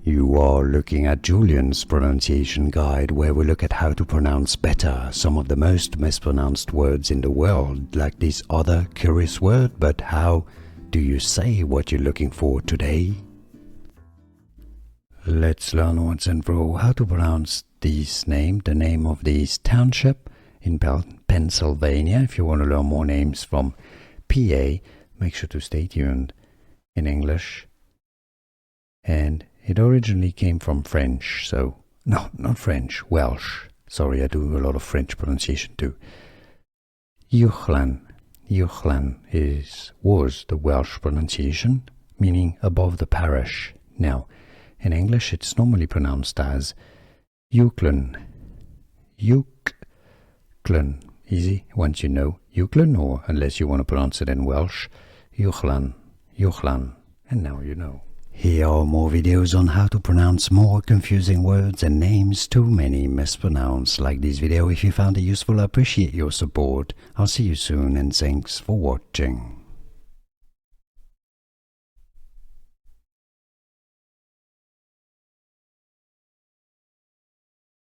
You are looking at Julian's pronunciation guide, where we look at how to pronounce better some of the most mispronounced words in the world, like this other curious word. But how do you say what you're looking for today? Let's learn once and for all how to pronounce this name, the name of this township in Pennsylvania. If you want to learn more names from PA, make sure to stay tuned in English. And it originally came from French, so no, not French, Welsh. Sorry, I do a lot of French pronunciation too. Uwchlan. Uwchlan was the Welsh pronunciation, meaning above the parish. Now, in English, it's normally pronounced as Uwchlan. Uwchlan. Easy once you know Uwchlan, or unless you want to pronounce it in Welsh, Uwchlan. Uwchlan. And now you know. Here are more videos on how to pronounce more confusing words and names too many mispronounced. Like this video if you found it useful. I appreciate your support. I'll see you soon and thanks for watching.